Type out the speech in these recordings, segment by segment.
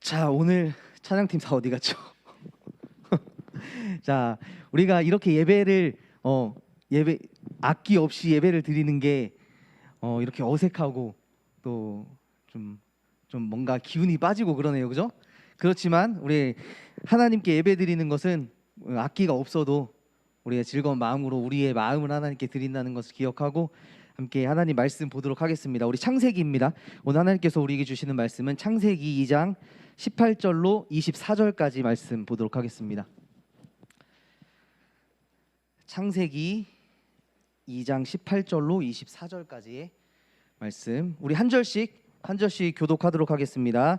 자, 오늘 찬양팀 다 어디 갔죠? 자, 우리가 이렇게 예배 악기 없이 예배를 드리는 게 이렇게 어색하고 또 좀 뭔가 기운이 빠지고 그러네요, 그죠? 그렇지만 우리 하나님께 예배 드리는 것은 악기가 없어도 우리의 즐거운 마음으로 우리의 마음을 하나님께 드린다는 것을 기억하고 함께 하나님 말씀 보도록 하겠습니다. 우리 창세기입니다. 오늘 하나님께서 우리에게 주시는 말씀은 창세기 2장 18절로 24절까지 말씀 보도록 하겠습니다. 창세기 2장 18절로 24절까지의 말씀, 우리 한 절씩 교독하도록 하겠습니다.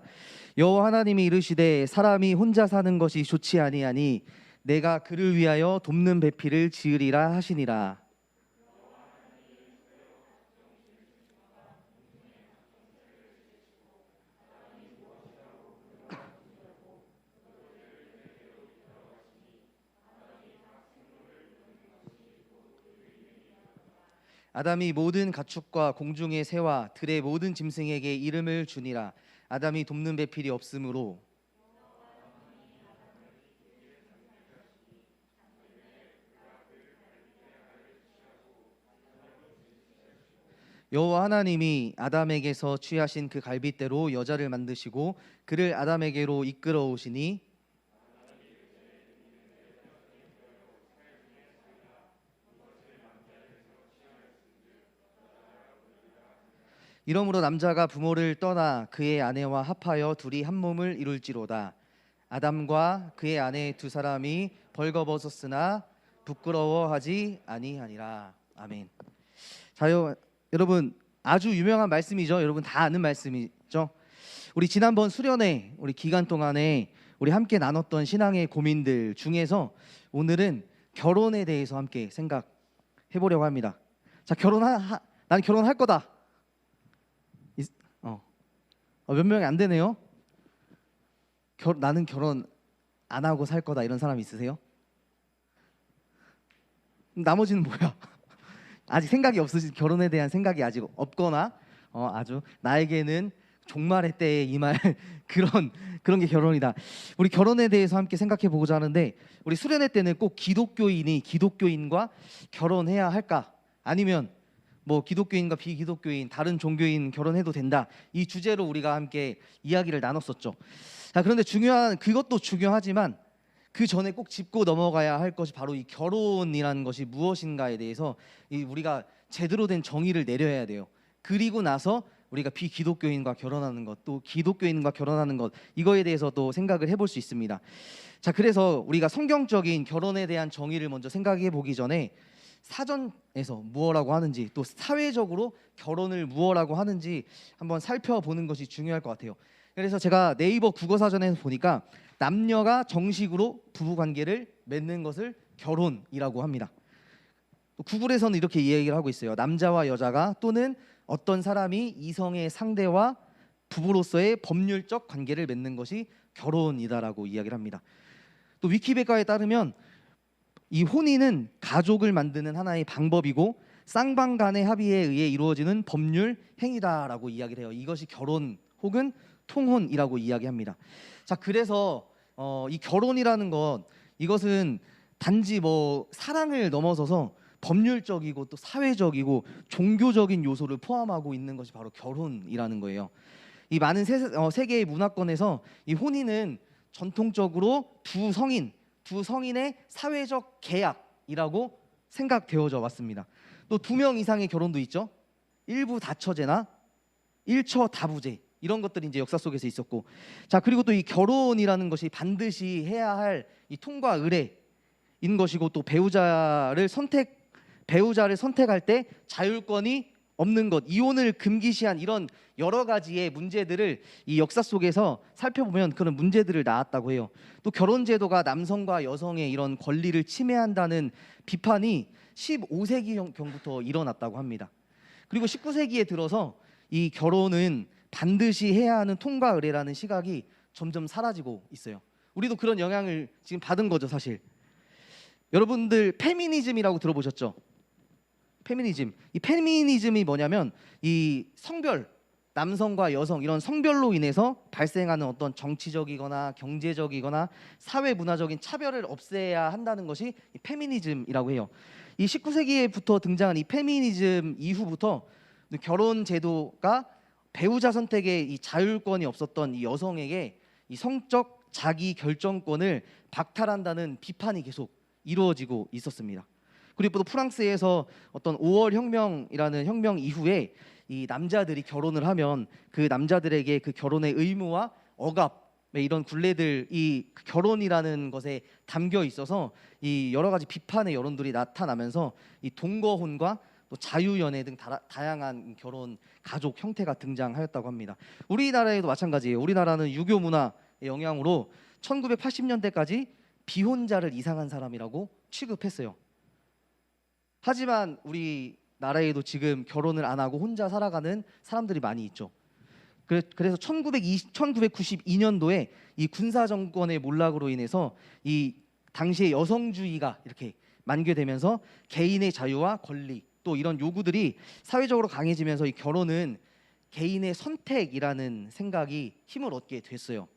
여호와 하나님이 이르시되 사람이 혼자 사는 것이 좋지 아니하니 내가 그를 위하여 돕는 배필을 지으리라 하시니라. 아담이 모든 가축과 공중의 새와 들의 모든 짐승에게 이름을 주니라. 아담이 돕는 배필이 없으므로 여호와 하나님이 아담에게서 취하신 그 갈빗대로 여자를 만드시고 그를 아담에게로 이끌어 오시니 이러므로 남자가 부모를 떠나 그의 아내와 합하여 둘이 한 몸을 이룰지로다. 아담과 그의 아내 두 사람이 벌거벗었으나 부끄러워하지 아니하니라. 아멘. 자, 여러분 아주 유명한 말씀이죠. 여러분 다 아는 말씀이죠. 우리 지난번 수련회 우리 기간 동안에 우리 함께 나눴던 신앙의 고민들 중에서 오늘은 결혼에 대해서 함께 생각해 보려고 합니다. 자, 나는 결혼할 거다. 몇 명이 안 되네요. 나는 결혼 안 하고 살 거다 이런 사람 있으세요? 나머지는 뭐야? 아직 생각이 없으신, 결혼에 대한 생각이 아직 없거나 아주 나에게는 종말의 때에 임할 그런 게 결혼이다. 우리 결혼에 대해서 함께 생각해 보고자 하는데, 우리 수련회 때는 꼭 기독교인과 결혼해야 할까? 아니면 뭐 기독교인과 비기독교인, 다른 종교인 결혼해도 된다, 이 주제로 우리가 함께 이야기를 나눴었죠. 자, 그런데 그것도 중요하지만 그 전에 꼭 짚고 넘어가야 할 것이 바로 이 결혼이라는 것이 무엇인가에 대해서 우리가 제대로 된 정의를 내려야 돼요. 그리고 나서 우리가 비기독교인과 결혼하는 것, 또 기독교인과 결혼하는 것, 이거에 대해서 또 생각을 해볼 수 있습니다. 자, 그래서 우리가 성경적인 결혼에 대한 정의를 먼저 생각해 보기 전에 사전에서 무엇라고 하는지, 또 사회적으로 결혼을 무엇라고 하는지 한번 살펴보는 것이 중요할 것 같아요. 그래서 제가 네이버 국어사전에서 보니까 남녀가 정식으로 부부관계를 맺는 것을 결혼이라고 합니다. 구글에서는 이렇게 이야기를 하고 있어요. 남자와 여자가 또는 어떤 사람이 이성의 상대와 부부로서의 법률적 관계를 맺는 것이 결혼이다라고 이야기를 합니다. 또 위키백과에 따르면 이 혼인은 가족을 만드는 하나의 방법이고 쌍방 간의 합의에 의해 이루어지는 법률 행위다라고 이야기를 해요. 이것이 결혼 혹은 통혼이라고 이야기합니다. 자, 그래서 이 결혼이라는 것, 이것은 단지 뭐 사랑을 넘어서서 법률적이고 또 사회적이고 종교적인 요소를 포함하고 있는 것이 바로 결혼이라는 거예요. 이 많은 세계의 문화권에서 이 혼인은 전통적으로 두 성인의 사회적 계약이라고 생각되어져 왔습니다. 또 2명 이상의 결혼도 있죠. 일부 다처제나 일처다부제, 이런 것들이 이제 역사 속에서 있었고, 자, 그리고 또 이 결혼이라는 것이 반드시 해야 할 이 통과 의례인 것이고, 또 배우자를 선택할 때 자율권이 없는 것, 이혼을 금기시한 이런 여러 가지의 문제들을 이 역사 속에서 살펴보면 그런 문제들을 낳았다고 해요. 또 결혼 제도가 남성과 여성의 이런 권리를 침해한다는 비판이 15세기경부터 일어났다고 합니다. 그리고 19세기에 들어서 이 결혼은 반드시 해야 하는 통과 의례라는 시각이 점점 사라지고 있어요. 우리도 그런 영향을 지금 받은 거죠, 사실. 여러분들 페미니즘이라고 들어보셨죠? 페미니즘. 이 페미니즘이 뭐냐면 이 성별, 남성과 여성 이런 성별로 인해서 발생하는 어떤 정치적이거나 경제적이거나 사회 문화적인 차별을 없애야 한다는 것이 이 페미니즘이라고 해요. 이 19세기에부터 등장한 이 페미니즘 이후부터 결혼 제도가 배우자 선택의 이 자율권이 없었던 이 여성에게 이 성적 자기 결정권을 박탈한다는 비판이 계속 이루어지고 있었습니다. 그리고 또 프랑스에서 어떤 5월 혁명이라는 혁명 이후에 이 남자들이 결혼을 하면 그 남자들에게 그 결혼의 의무와 억압 이런 굴레들이 그 결혼이라는 것에 담겨 있어서 이 여러 가지 비판의 여론들이 나타나면서 이 동거혼과 또 자유연애 등 다양한 결혼 가족 형태가 등장하였다고 합니다. 우리나라에도 마찬가지예요. 우리나라는 유교 문화의 영향으로 1980년대까지 비혼자를 이상한 사람이라고 취급했어요. 하지만 우리나라에도 지금 결혼을 안 하고 혼자 살아가는 사람들이 많이 있죠. 그래서 1992년도에 이 군사 정권의 몰락으로 인해서 이 당시의 여성주의가 이렇게 만개되면서 개인의 자유와 권리 또 이런 요구들이 사회적으로 강해지면서 이 결혼은 개인의 선택이라는 생각이 힘을 얻게 됐어요.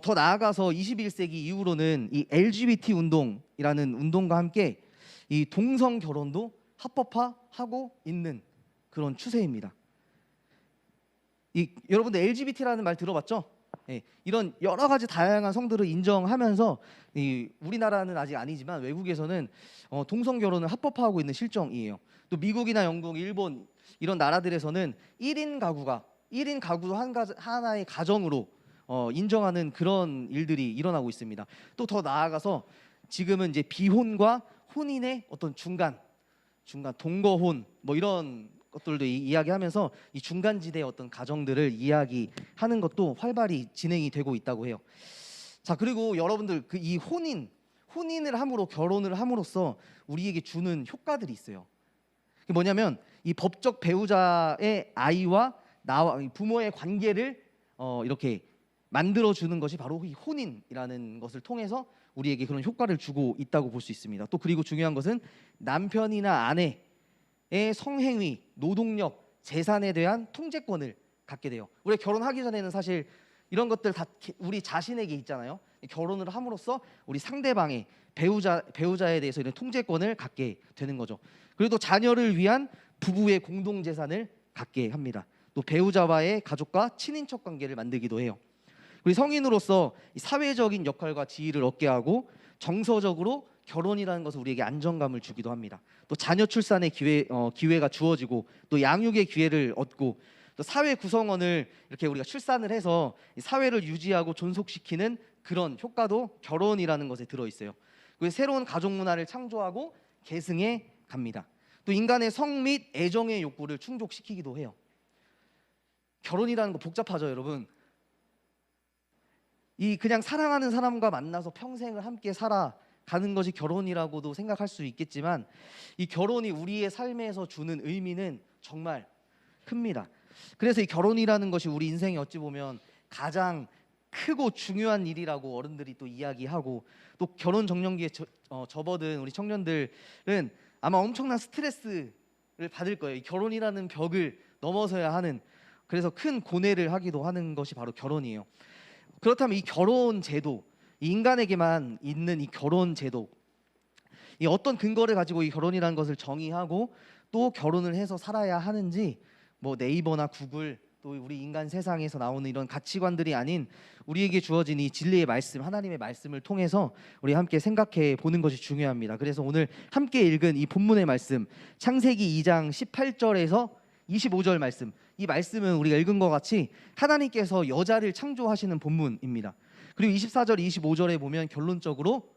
더 나아가서 21세기 이후로는 이 LGBT 운동이라는 운동과 함께 이 동성 결혼도 합법화하고 있는 그런 추세입니다. 여러분들 LGBT라는 말 들어봤죠? 예, 이런 여러 가지 다양한 성들을 인정하면서 우리나라는 아직 아니지만 외국에서는 동성 결혼을 합법화하고 있는 실정이에요. 또 미국이나 영국, 일본 이런 나라들에서는 1인 가구도 하나의 가정으로 인정하는 그런 일들이 일어나고 있습니다. 또 더 나아가서 지금은 이제 비혼과 혼인의 어떤 중간 동거혼 뭐 이런 것들도 이야기하면서 이 중간지대의 어떤 가정들을 이야기하는 것도 활발히 진행이 되고 있다고 해요. 자, 그리고 여러분들 이 혼인을 함으로 결혼을 함으로써 우리에게 주는 효과들이 있어요. 그게 뭐냐면 이 법적 배우자의 아이와 나와 부모의 관계를 이렇게 만들어 주는 것이 바로 이 혼인이라는 것을 통해서 우리에게 그런 효과를 주고 있다고 볼 수 있습니다. 또 그리고 중요한 것은 남편이나 아내의 성행위, 노동력, 재산에 대한 통제권을 갖게 돼요. 우리가 결혼하기 전에는 사실 이런 것들 다 우리 자신에게 있잖아요. 결혼을 함으로써 우리 상대방의 배우자에 대해서 이런 통제권을 갖게 되는 거죠. 그리고 또 자녀를 위한 부부의 공동 재산을 갖게 합니다. 또 배우자와의 가족과 친인척 관계를 만들기도 해요. 우리 성인으로서 사회적인 역할과 지위를 얻게 하고 정서적으로 결혼이라는 것은 우리에게 안정감을 주기도 합니다. 또 자녀 출산의 기회가 주어지고 또 양육의 기회를 얻고 또 사회 구성원을 이렇게 우리가 출산을 해서 사회를 유지하고 존속시키는 그런 효과도 결혼이라는 것에 들어 있어요. 그리고 새로운 가족 문화를 창조하고 계승해 갑니다. 또 인간의 성 및 애정의 욕구를 충족시키기도 해요. 결혼이라는 거 복잡하죠, 여러분. 그냥 사랑하는 사람과 만나서 평생을 함께 살아가는 것이 결혼이라고도 생각할 수 있겠지만 이 결혼이 우리의 삶에서 주는 의미는 정말 큽니다. 그래서 이 결혼이라는 것이 우리 인생에 어찌 보면 가장 크고 중요한 일이라고 어른들이 또 이야기하고 또 결혼 정년기에 접어든 우리 청년들은 아마 엄청난 스트레스를 받을 거예요. 이 결혼이라는 벽을 넘어서야 하는, 그래서 큰 고뇌를 하기도 하는 것이 바로 결혼이에요. 그렇다면 이 결혼 제도, 이 인간에게만 있는 이 결혼 제도, 이 어떤 근거를 가지고 이 결혼이라는 것을 정의하고 또 결혼을 해서 살아야 하는지, 뭐 네이버나 구글 또 우리 인간 세상에서 나오는 이런 가치관들이 아닌 우리에게 주어진 이 진리의 말씀, 하나님의 말씀을 통해서 우리 함께 생각해 보는 것이 중요합니다. 그래서 오늘 함께 읽은 이 본문의 말씀, 창세기 2장 18절에서 25절 말씀, 이 말씀은 우리가 읽은 것 같이 하나님께서 여자를 창조하시는 본문입니다. 그리고 24절, 25절에 보면 결론적으로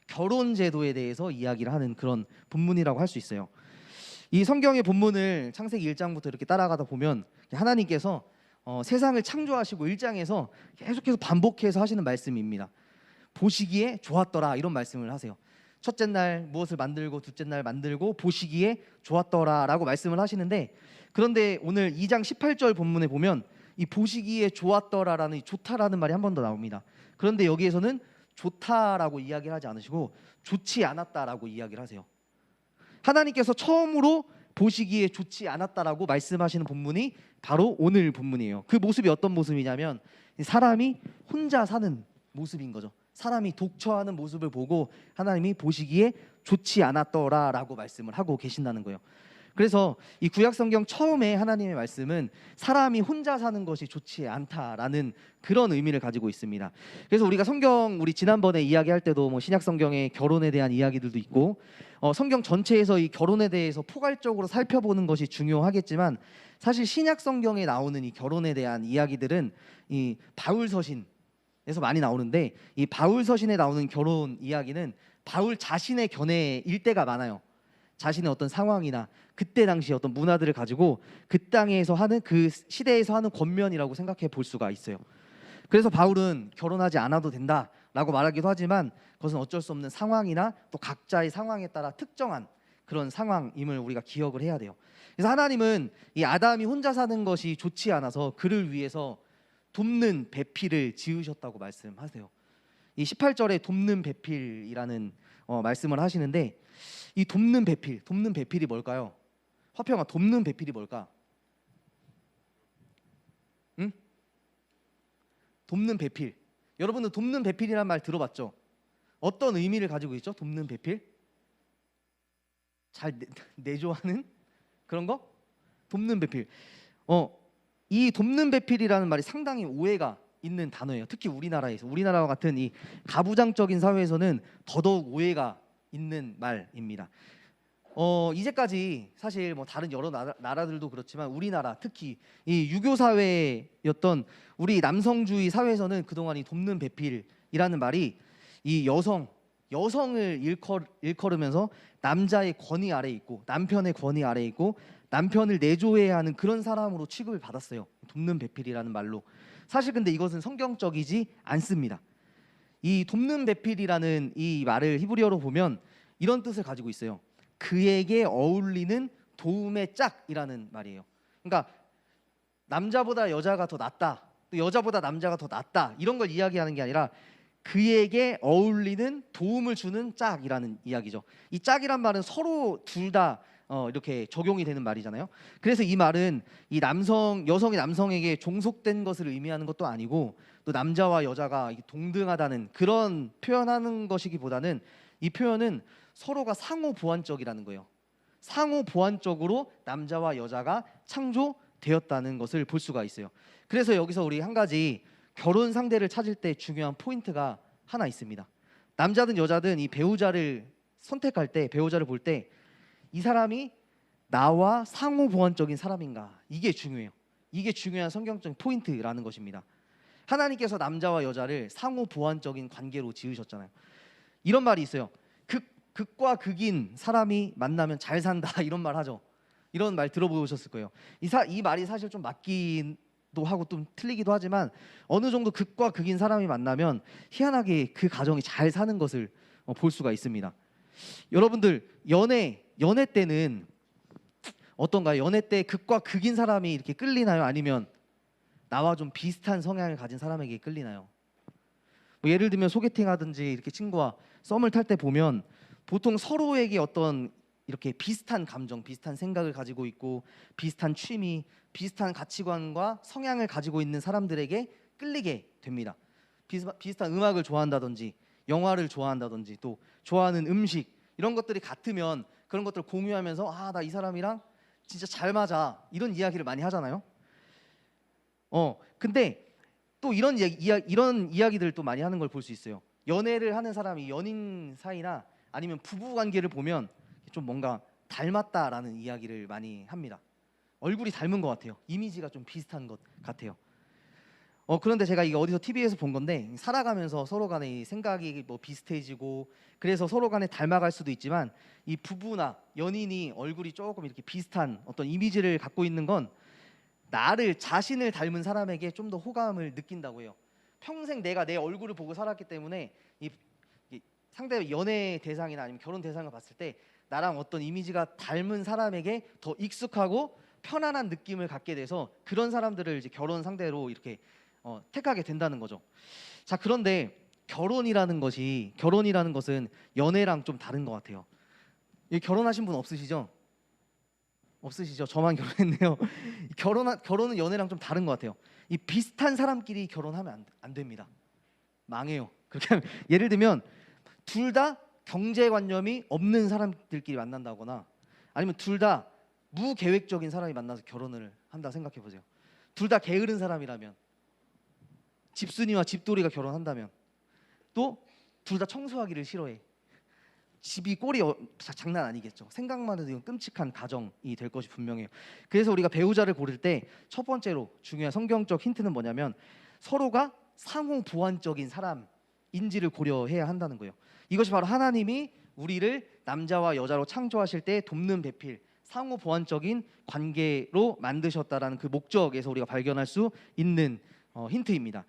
결혼 제도에 대해서 이야기를 하는 그런 본문이라고 할 수 있어요. 이 성경의 본문을 창세기 1장부터 이렇게 따라가다 보면 하나님께서 세상을 창조하시고 1장에서 계속해서 반복해서 하시는 말씀입니다. 보시기에 좋았더라, 이런 말씀을 하세요. 첫째 날 무엇을 만들고 둘째 날 만들고 보시기에 좋았더라 라고 말씀을 하시는데, 그런데 오늘 2장 18절 본문에 보면 이 보시기에 좋았더라라는 이 좋다라는 말이 한 번 더 나옵니다. 그런데 여기에서는 좋다라고 이야기를 하지 않으시고 좋지 않았다라고 이야기를 하세요. 하나님께서 처음으로 보시기에 좋지 않았다라고 말씀하시는 본문이 바로 오늘 본문이에요. 그 모습이 어떤 모습이냐면 사람이 혼자 사는 모습인 거죠. 사람이 독처하는 모습을 보고 하나님이 보시기에 좋지 않았더라라고 말씀을 하고 계신다는 거예요. 그래서 이 구약 성경 처음에 하나님의 말씀은 사람이 혼자 사는 것이 좋지 않다라는 그런 의미를 가지고 있습니다. 그래서 우리가 성경 우리 지난번에 이야기할 때도 뭐 신약 성경의 결혼에 대한 이야기들도 있고 성경 전체에서 이 결혼에 대해서 포괄적으로 살펴보는 것이 중요하겠지만 사실 신약 성경에 나오는 이 결혼에 대한 이야기들은 이 바울 서신에서 많이 나오는데 이 바울 서신에 나오는 결혼 이야기는 바울 자신의 견해일 때가 많아요. 자신의 어떤 상황이나 그때 당시 어떤 문화들을 가지고 그 땅에서 하는 그 시대에서 하는 권면이라고 생각해 볼 수가 있어요. 그래서 바울은 결혼하지 않아도 된다라고 말하기도 하지만 그것은 어쩔 수 없는 상황이나 또 각자의 상황에 따라 특정한 그런 상황임을 우리가 기억을 해야 돼요. 그래서 하나님은 이 아담이 혼자 사는 것이 좋지 않아서 그를 위해서 돕는 배필을 지으셨다고 말씀하세요. 이 18절에 돕는 배필이라는 말씀을 하시는데 이 돕는 배필이 뭘까요? 화평아, 돕는 배필이 뭘까? 응? 돕는 배필. 여러분은 돕는 배필이란 말 들어봤죠? 어떤 의미를 가지고 있죠? 돕는 배필? 잘 내조하는 그런 거? 돕는 배필. 이 돕는 배필이라는 말이 상당히 오해가 있는 단어예요. 특히 우리나라와 같은 이 가부장적인 사회에서는 더더욱 오해가 있는 말입니다. 이제까지 사실 뭐 다른 여러 나라들도 그렇지만 우리나라 특히 이 유교 사회였던 우리 남성주의 사회에서는 그동안 이 돕는 배필이라는 말이 이 여성을 일컬으면서 남자의 권위 아래에 있고 남편의 권위 아래에 있고 남편을 내조해야 하는 그런 사람으로 취급을 받았어요. 돕는 배필이라는 말로. 사실 근데 이것은 성경적이지 않습니다. 이 돕는 배필이라는 이 말을 히브리어로 보면 이런 뜻을 가지고 있어요. 그에게 어울리는 도움의 짝이라는 말이에요. 그러니까 남자보다 여자가 더 낫다, 또 여자보다 남자가 더 낫다 이런 걸 이야기하는 게 아니라 그에게 어울리는 도움을 주는 짝이라는 이야기죠. 이 짝이란 말은 서로 둘 다 이렇게 적용이 되는 말이잖아요. 그래서 이 말은 이 여성이 남성에게 종속된 것을 의미하는 것도 아니고 또 남자와 여자가 동등하다는 그런 표현하는 것이기보다는 이 표현은 서로가 상호 보완적이라는 거예요. 상호 보완적으로 남자와 여자가 창조되었다는 것을 볼 수가 있어요. 그래서 여기서 우리 한 가지 결혼 상대를 찾을 때 중요한 포인트가 하나 있습니다. 남자든 여자든 이 배우자를 선택할 때, 배우자를 볼 때 이 사람이 나와 상호 보완적인 사람인가, 이게 중요해요. 이게 중요한 성경적인 포인트라는 것입니다. 하나님께서 남자와 여자를 상호 보완적인 관계로 지으셨잖아요. 이런 말이 있어요. 극과 극인 사람이 만나면 잘 산다 이런 말 하죠. 이런 말 들어보셨을 거예요. 이 말이 사실 좀 맞기도 하고 좀 틀리기도 하지만 어느 정도 극과 극인 사람이 만나면 희한하게 그 가정이 잘 사는 것을 볼 수가 있습니다. 여러분들 연애 때는 어떤가요? 연애 때 극과 극인 사람이 이렇게 끌리나요? 아니면 나와 좀 비슷한 성향을 가진 사람에게 끌리나요? 뭐 예를 들면 소개팅 하든지 이렇게 친구와 썸을 탈 때 보면 보통 서로에게 어떤 이렇게 비슷한 감정, 비슷한 생각을 가지고 있고 비슷한 취미, 비슷한 가치관과 성향을 가지고 있는 사람들에게 끌리게 됩니다. 비슷한 음악을 좋아한다든지 영화를 좋아한다든지 또 좋아하는 음식 이런 것들이 같으면 그런 것들을 공유하면서 나 이 사람이랑 진짜 잘 맞아 이런 이야기를 많이 하잖아요. 근데 또 이런 이야기들을 또 많이 하는 걸 볼 수 있어요. 연애를 하는 사람이 연인 사이나 아니면 부부 관계를 보면 좀 뭔가 닮았다라는 이야기를 많이 합니다. 얼굴이 닮은 것 같아요. 이미지가 좀 비슷한 것 같아요. 그런데 제가 이게 어디서 TV에서 본 건데 살아가면서 서로 간에 이 생각이 뭐 비슷해지고 그래서 서로 간에 닮아갈 수도 있지만 이 부부나 연인이 얼굴이 조금 이렇게 비슷한 어떤 이미지를 갖고 있는 건 자신을 닮은 사람에게 좀 더 호감을 느낀다고 해요. 평생 내가 내 얼굴을 보고 살았기 때문에 이 상대 연애 대상이나 아니면 결혼 대상을 봤을 때 나랑 어떤 이미지가 닮은 사람에게 더 익숙하고 편안한 느낌을 갖게 돼서 그런 사람들을 이제 결혼 상대로 이렇게 택하게 된다는 거죠. 자, 그런데 결혼이라는 것은 연애랑 좀 다른 것 같아요. 결혼하신 분 없으시죠? 없으시죠? 저만 결혼했네요. 결혼은 연애랑 좀 다른 것 같아요. 이 비슷한 사람끼리 결혼하면 안 됩니다. 망해요. 그렇게 하면 예를 들면 둘 다 경제관념이 없는 사람들끼리 만난다거나 아니면 둘 다 무계획적인 사람이 만나서 결혼을 한다 생각해 보세요. 둘 다 게으른 사람이라면, 집순이와 집돌이가 결혼한다면, 또 둘 다 청소하기를 싫어해. 집이 꼴이 장난 아니겠죠. 생각만 해도 이건 끔찍한 가정이 될 것이 분명해요. 그래서 우리가 배우자를 고를 때 첫 번째로 중요한 성경적 힌트는 뭐냐면 서로가 상호 보완적인 사람인지를 고려해야 한다는 거예요. 이것이 바로 하나님이 우리를 남자와 여자로 창조하실 때 돕는 배필, 상호 보완적인 관계로 만드셨다라는 그 목적에서 우리가 발견할 수 있는 힌트입니다.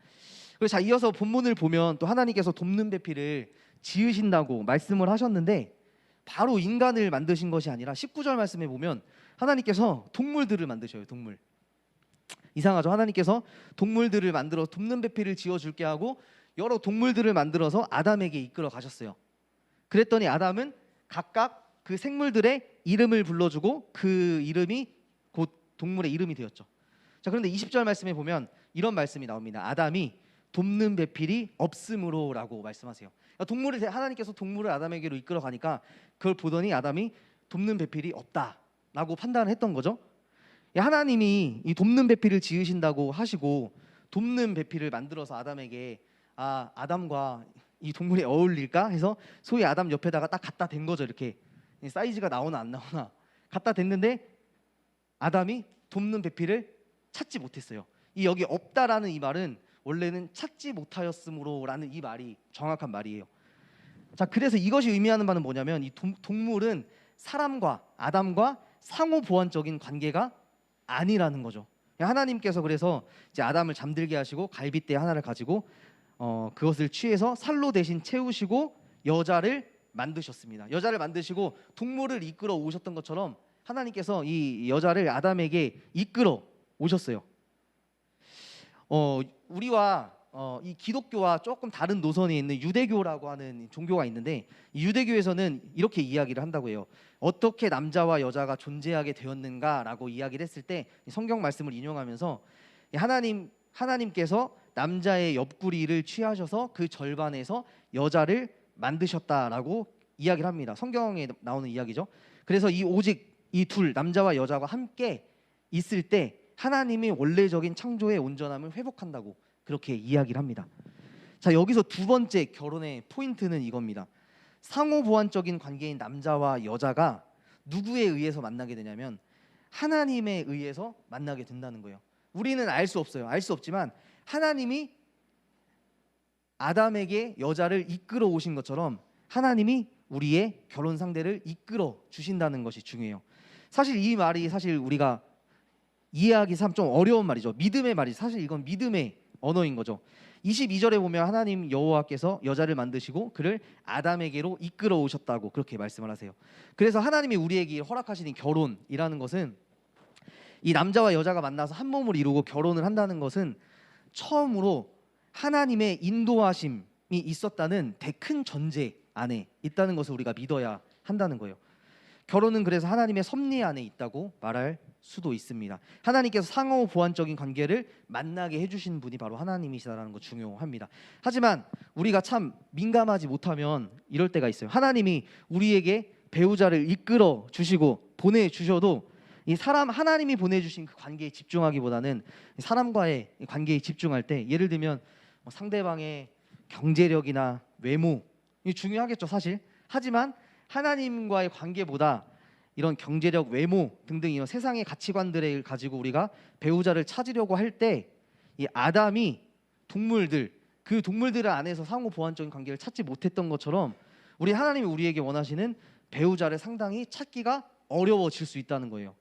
그리고 자, 이어서 본문을 보면 또 하나님께서 돕는 배필을 지으신다고 말씀을 하셨는데 바로 인간을 만드신 것이 아니라 19절 말씀에 보면 하나님께서 동물들을 만드셔요. 동물. 이상하죠? 하나님께서 동물들을 만들어 돕는 배필을 지어줄게 하고 여러 동물들을 만들어서 아담에게 이끌어 가셨어요. 그랬더니 아담은 각각 그 생물들의 이름을 불러주고 그 이름이 곧 동물의 이름이 되었죠. 자, 그런데 20절 말씀에 보면 이런 말씀이 나옵니다. 아담이 돕는 배필이 없으므로라고 말씀하세요. 동물을 하나님께서 동물을 아담에게로 이끌어 가니까 그걸 보더니 아담이 돕는 배필이 없다라고 판단을 했던 거죠. 하나님이 이 돕는 배필을 지으신다고 하시고 돕는 배필을 만들어서 아담에게 아담과 이 동물이 어울릴까 해서 소위 아담 옆에다가 딱 갖다 댄 거죠. 이렇게 사이즈가 나오나 안 나오나 갖다 댔는데 아담이 돕는 배필을 찾지 못했어요. 이 여기 없다라는 이 말은 원래는 찾지 못하였으므로라는 이 말이 정확한 말이에요. 자, 그래서 이것이 의미하는 바는 뭐냐면 이 동물은 사람과 아담과 상호 보완적인 관계가 아니라는 거죠. 하나님께서 그래서 이제 아담을 잠들게 하시고 갈빗대 하나를 가지고 그것을 취해서 살로 대신 채우시고 여자를 만드셨습니다. 여자를 만드시고 동물을 이끌어 오셨던 것처럼 하나님께서 이 여자를 아담에게 이끌어 오셨어요. 우리와 이 기독교와 조금 다른 노선에 있는 유대교라고 하는 종교가 있는데 이 유대교에서는 이렇게 이야기를 한다고 해요. 어떻게 남자와 여자가 존재하게 되었는가라고 이야기를 했을 때 성경 말씀을 인용하면서 하나님께서 남자의 옆구리를 취하셔서 그 절반에서 여자를 만드셨다라고 이야기를 합니다. 성경에 나오는 이야기죠. 그래서 오직 이 둘 남자와 여자가 함께 있을 때 하나님이 원래적인 창조의 온전함을 회복한다고 그렇게 이야기를 합니다. 자, 여기서 두 번째 결혼의 포인트는 이겁니다. 상호 보완적인 관계인 남자와 여자가 누구에 의해서 만나게 되냐면 하나님에 의해서 만나게 된다는 거예요. 우리는 알 수 없어요. 알 수 없지만 하나님이 아담에게 여자를 이끌어 오신 것처럼 하나님이 우리의 결혼 상대를 이끌어 주신다는 것이 중요해요. 사실 이 말이 사실 우리가 이해하기 참 좀 어려운 말이죠. 믿음의 말이 사실 이건 믿음의 언어인 거죠. 22절에 보면 하나님 여호와께서 여자를 만드시고 그를 아담에게로 이끌어 오셨다고 그렇게 말씀을 하세요. 그래서 하나님이 우리에게 허락하시는 결혼이라는 것은 이 남자와 여자가 만나서 한 몸을 이루고 결혼을 한다는 것은 처음으로 하나님의 인도하심이 있었다는 대 큰 전제 안에 있다는 것을 우리가 믿어야 한다는 거예요. 결혼은 그래서 하나님의 섭리 안에 있다고 말할 수도 있습니다. 하나님께서 상호 보완적인 관계를 만나게 해주신 분이 바로 하나님이시다라는 거 중요합니다. 하지만 우리가 참 민감하지 못하면 이럴 때가 있어요. 하나님이 우리에게 배우자를 이끌어 주시고 보내주셔도 이 하나님이 보내주신 그 관계에 집중하기보다는 사람과의 관계에 집중할 때 예를 들면 상대방의 경제력이나 외모 이 중요하겠죠 사실. 하지만 하나님과의 관계보다 이런 경제력, 외모 등등 이런 세상의 가치관들을 가지고 우리가 배우자를 찾으려고 할 때 이 아담이 그 동물들 안에서 상호 보완적인 관계를 찾지 못했던 것처럼 하나님이 우리에게 원하시는 배우자를 상당히 찾기가 어려워질 수 있다는 거예요.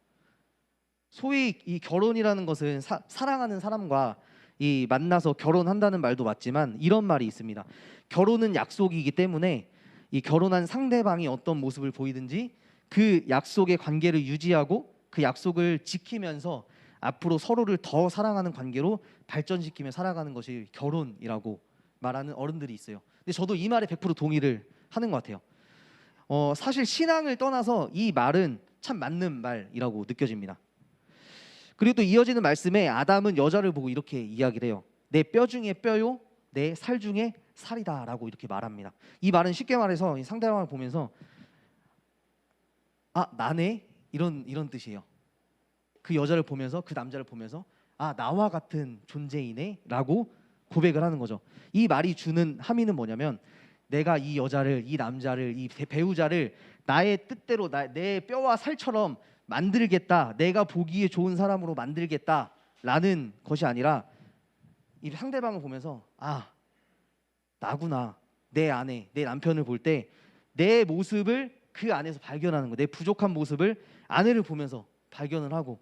소위 이 결혼이라는 것은 사랑하는 사람과 이 만나서 결혼한다는 말도 맞지만 이런 말이 있습니다. 결혼은 약속이기 때문에 이 결혼한 상대방이 어떤 모습을 보이든지 그 약속의 관계를 유지하고 그 약속을 지키면서 앞으로 서로를 더 사랑하는 관계로 발전시키며 살아가는 것이 결혼이라고 말하는 어른들이 있어요. 근데 저도 이 말에 100% 동의를 하는 것 같아요. 사실 신앙을 떠나서 이 말은 참 맞는 말이라고 느껴집니다. 그리고 또 이어지는 말씀에 아담은 여자를 보고 이렇게 이야기를 해요. 내 뼈 중에 뼈요, 내 살 중에 살이다라고 이렇게 말합니다. 이 말은 쉽게 말해서 이 상대방을 보면서 아 나네 이런 뜻이에요. 그 여자를 보면서 그 남자를 보면서 아 나와 같은 존재이네라고 고백을 하는 거죠. 이 말이 주는 함의는 뭐냐면 내가 이 여자를 이 남자를 이 배우자를 나의 뜻대로 내 뼈와 살처럼 만들겠다. 내가 보기에 좋은 사람으로 만들겠다라는 것이 아니라 이 상대방을 보면서 아 나구나. 내 아내, 내 남편을 볼 때 내 모습을 그 안에서 발견하는 거. 내 부족한 모습을 아내를 보면서 발견을 하고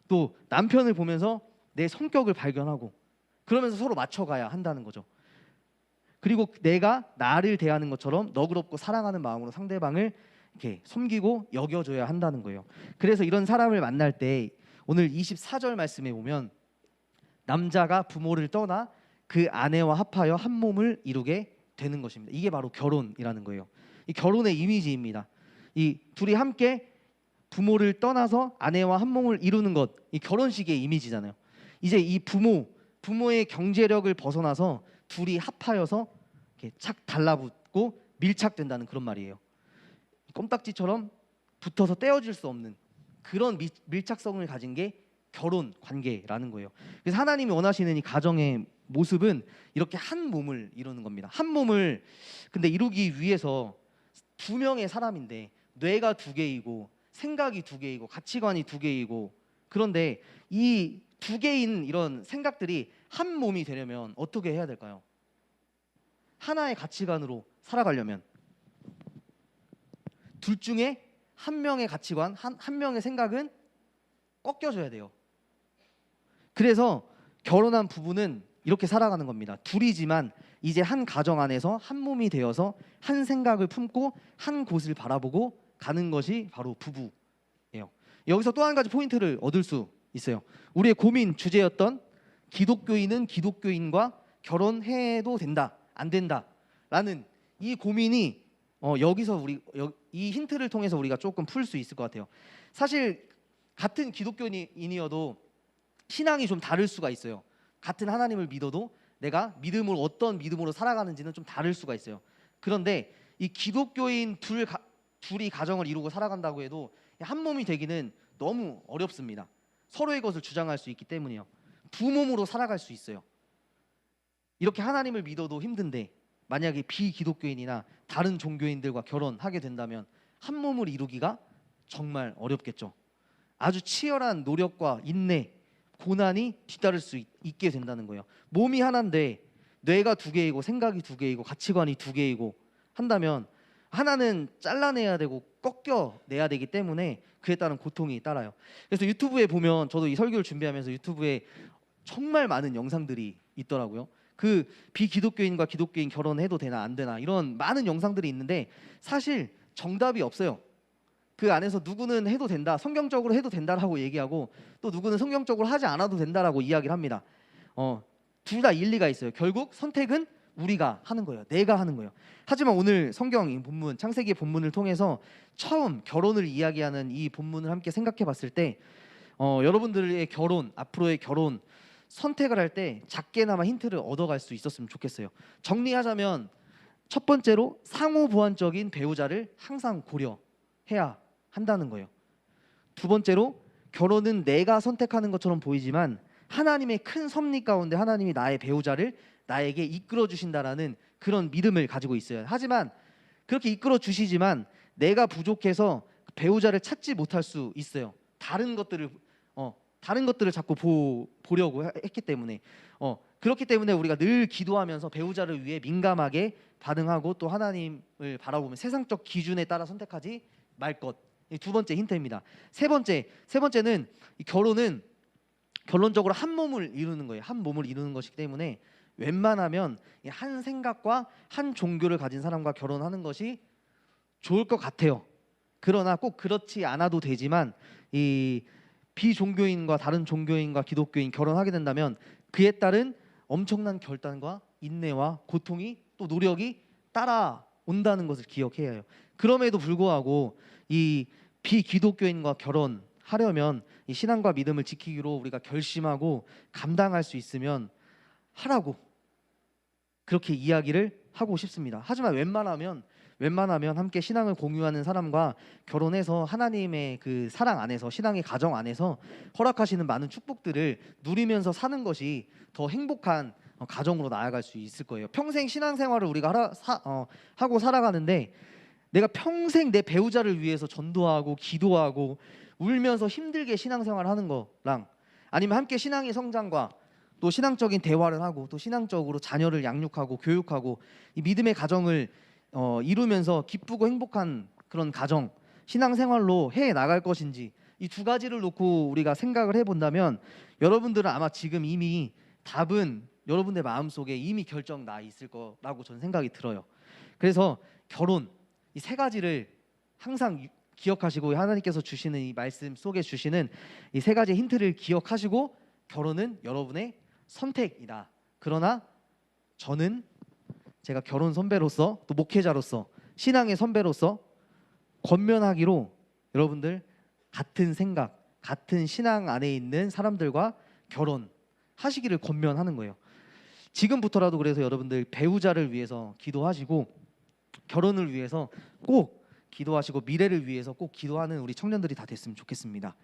또 남편을 보면서 내 성격을 발견하고 그러면서 서로 맞춰가야 한다는 거죠. 그리고 내가 나를 대하는 것처럼 너그럽고 사랑하는 마음으로 상대방을 이렇게 섬기고 여겨줘야 한다는 거예요. 그래서 이런 사람을 만날 때 오늘 24절 말씀에 보면 남자가 부모를 떠나 그 아내와 합하여 한 몸을 이루게 되는 것입니다. 이게 바로 결혼이라는 거예요. 이 결혼의 이미지입니다. 이 둘이 함께 부모를 떠나서 아내와 한 몸을 이루는 것, 이 결혼식의 이미지잖아요. 이제 이 부모의 경제력을 벗어나서 둘이 합하여서 이렇게 착 달라붙고 밀착된다는 그런 말이에요. 껌딱지처럼 붙어서 떼어질 수 없는 그런 밀착성을 가진 게 결혼 관계라는 거예요. 그래서 하나님이 원하시는 이 가정의 모습은 이렇게 한 몸을 이루는 겁니다. 한 몸을 근데 이루기 위해서 두 명의 사람인데 뇌가 두 개이고 생각이 두 개이고 가치관이 두 개이고 그런데 이 두 개인 이런 생각들이 한 몸이 되려면 어떻게 해야 될까요? 하나의 가치관으로 살아가려면 둘 중에 한 명의 가치관, 한 명의 생각은 꺾여줘야 돼요. 그래서 결혼한 부부는 이렇게 살아가는 겁니다. 둘이지만 이제 한 가정 안에서 한 몸이 되어서 한 생각을 품고 한 곳을 바라보고 가는 것이 바로 부부예요. 여기서 또 한 가지 포인트를 얻을 수 있어요. 우리의 고민 주제였던 기독교인은 기독교인과 결혼해도 된다, 안 된다라는 이 고민이 여기서 이 힌트를 통해서 우리가 조금 풀 수 있을 것 같아요. 사실 같은 기독교인이어도 신앙이 좀 다를 수가 있어요. 같은 하나님을 믿어도 내가 믿음으로 어떤 믿음으로 살아가는지는 좀 다를 수가 있어요. 그런데 이 기독교인 둘이 가정을 이루고 살아간다고 해도 한 몸이 되기는 너무 어렵습니다. 서로의 것을 주장할 수 있기 때문이요. 두 몸으로 살아갈 수 있어요. 이렇게 하나님을 믿어도 힘든데 만약에 비기독교인이나 다른 종교인들과 결혼하게 된다면 한 몸을 이루기가 정말 어렵겠죠. 아주 치열한 노력과 인내, 고난이 뒤따를 수 있게 된다는 거예요. 몸이 하나인데 뇌가 두 개이고 생각이 두 개이고 가치관이 두 개이고 한다면 하나는 잘라내야 되고 꺾여내야 되기 때문에 그에 따른 고통이 따라요. 그래서 유튜브에 보면 저도 이 설교를 준비하면서 유튜브에 정말 많은 영상들이 있더라고요. 그 비기독교인과 기독교인 결혼해도 되나 안 되나 이런 많은 영상들이 있는데 사실 정답이 없어요. 그 안에서 누구는 해도 된다, 성경적으로 해도 된다라고 얘기하고 또 누구는 성경적으로 하지 않아도 된다라고 이야기를 합니다. 둘 다 일리가 있어요. 결국 선택은 우리가 하는 거예요. 내가 하는 거예요. 하지만 오늘 성경 본문 창세기의 본문을 통해서 처음 결혼을 이야기하는 이 본문을 함께 생각해 봤을 때 여러분들의 결혼, 앞으로의 결혼 선택을 할 때 작게나마 힌트를 얻어갈 수 있었으면 좋겠어요. 정리하자면 첫 번째로 상호 보완적인 배우자를 항상 고려해야 한다는 거예요. 두 번째로 결혼은 내가 선택하는 것처럼 보이지만 하나님의 큰 섭리 가운데 하나님이 나의 배우자를 나에게 이끌어 주신다라는 그런 믿음을 가지고 있어요. 하지만 그렇게 이끌어 주시지만 내가 부족해서 배우자를 찾지 못할 수 있어요. 다른 것들을 자꾸 보려고 했기 때문에 그렇기 때문에 우리가 늘 기도하면서 배우자를 위해 민감하게 반응하고 또 하나님을 바라보면 세상적 기준에 따라 선택하지 말 것. 두 번째 힌트입니다. 세 번째는 이 결혼은 결론적으로 한 몸을 이루는 거예요. 한 몸을 이루는 것이기 때문에 웬만하면 한 생각과 한 종교를 가진 사람과 결혼하는 것이 좋을 것 같아요. 그러나 꼭 그렇지 않아도 되지만 이 비종교인과 다른 종교인과 기독교인 결혼하게 된다면 그에 따른 엄청난 결단과 인내와 고통이 또 노력이 따라온다는 것을 기억해야 해요. 그럼에도 불구하고 이 비기독교인과 결혼하려면 이 신앙과 믿음을 지키기로 우리가 결심하고 감당할 수 있으면 하라고 그렇게 이야기를 하고 싶습니다. 하지만 웬만하면 함께 신앙을 공유하는 사람과 결혼해서 하나님의 그 사랑 안에서 신앙의 가정 안에서 허락하시는 많은 축복들을 누리면서 사는 것이 더 행복한 가정으로 나아갈 수 있을 거예요. 평생 신앙생활을 우리가 하고 살아가는데 내가 평생 내 배우자를 위해서 전도하고 기도하고 울면서 힘들게 신앙생활을 하는 거랑 아니면 함께 신앙의 성장과 또 신앙적인 대화를 하고 또 신앙적으로 자녀를 양육하고 교육하고 이 믿음의 가정을 이루면서 기쁘고 행복한 그런 가정 신앙생활로 해 나갈 것인지 이 두 가지를 놓고 우리가 생각을 해본다면 여러분들은 아마 지금 이미 답은 여러분들 마음속에 이미 결정 나 있을 거라고 저는 생각이 들어요. 그래서 결혼 이 세 가지를 항상 기억하시고 하나님께서 주시는 이 말씀 속에 주시는 이 세 가지 힌트를 기억하시고 결혼은 여러분의 선택이다. 그러나 저는 제가 결혼 선배로서 또 목회자로서 신앙의 선배로서 권면하기로 여러분들 같은 생각, 같은 신앙 안에 있는 사람들과 결혼하시기를 권면하는 거예요. 지금부터라도 그래서 여러분들 배우자를 위해서 기도하시고 결혼을 위해서 꼭 기도하시고 미래를 위해서 꼭 기도하는 우리 청년들이 다 됐으면 좋겠습니다.